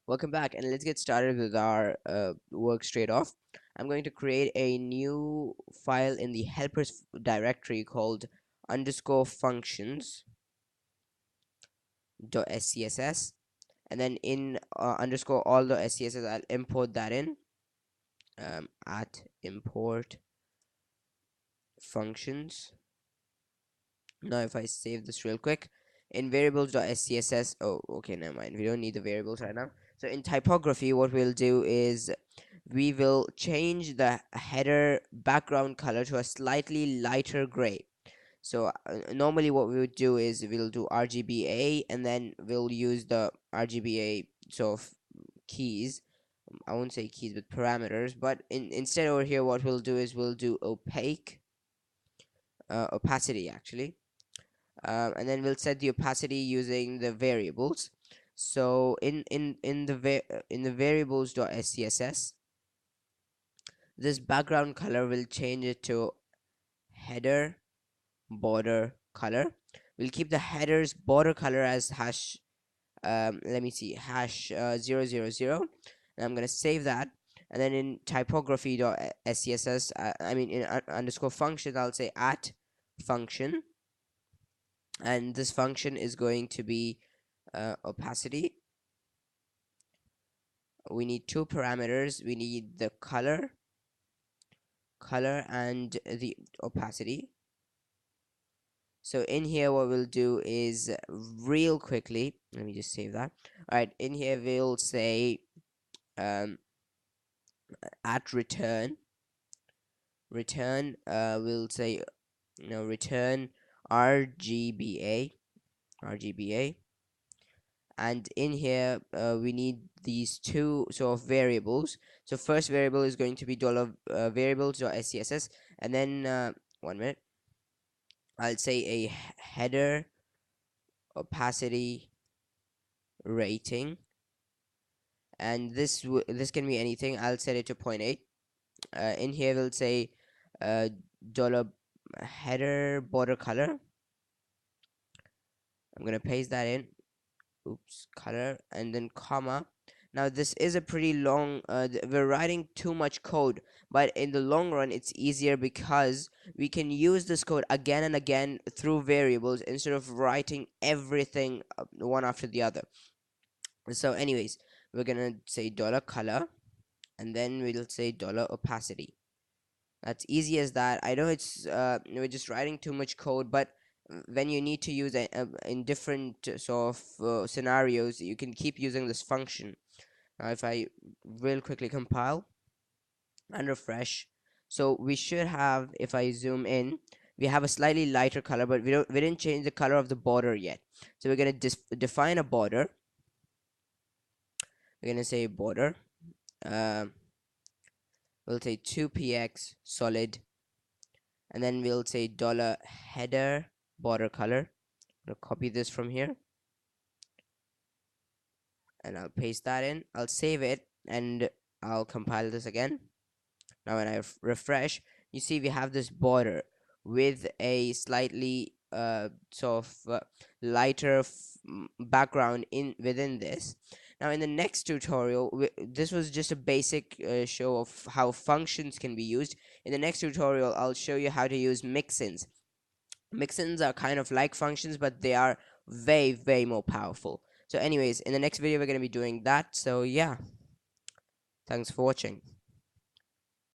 Welcome back, and let's get started with our work straight off. I'm going to create a new file in the helpers directory called underscore functions dot scss, and then in underscore all dot scss I'll import that in at import functions. Now if I save this real quick in variables.scss, oh okay, never mind, we don't need the variables right now. So in typography, what we'll do is we will change the header background color to a slightly lighter gray. So normally what we would do is we'll do RGBA, and then we'll use the RGBA sort of keys. I won't say keys but parameters, but instead over here what we'll do is we'll do opacity actually, and then we'll set the opacity using the variables. So in the variables.scss, this background color will change it to header border color. We'll keep the header's border color as hash let me see, hash 000, and I'm gonna save that. And then in typography.scss, I mean in underscore function, I'll say at function, and this function is going to be opacity. We need two parameters. We need the color and the opacity. So in here what we'll do is, real quickly, let me just save that. All right, in here we'll say at return we'll say return RGBA, and in here we need these two sort of variables. So first variable is going to be dollar variables.scss, and then 1 minute, I'll say a header opacity rating, and this can be anything. I'll set it to 0.8. In here we'll say dollar header border color. I'm gonna paste that in, oops, color, and then comma. Now this is a pretty long, we're writing too much code, but in the long run it's easier because we can use this code again and again through variables instead of writing everything one after the other. So anyways, we're gonna say dollar color, and then we'll say dollar opacity. That's easy as that. I know it's we're just writing too much code, but when you need to use in different sort of scenarios, you can keep using this function. Now if I real quickly compile and refresh, so we should have, if I zoom in, we have a slightly lighter color, but we didn't change the color of the border yet. So we're going to define a border. We're going to say border, we'll say 2px solid, and then we'll say dollar header border color. I'll copy this from here and I'll paste that in. I'll save it and I'll compile this again. Now when I refresh, you see we have this border with a slightly sort of lighter background within this. Now in the next tutorial, this was just a basic show of how functions can be used. In the next tutorial, I'll show you how to use mixins. Mixins are kind of like functions, but they are way more powerful. So anyways, in the next video we're going to be doing that. So yeah, thanks for watching.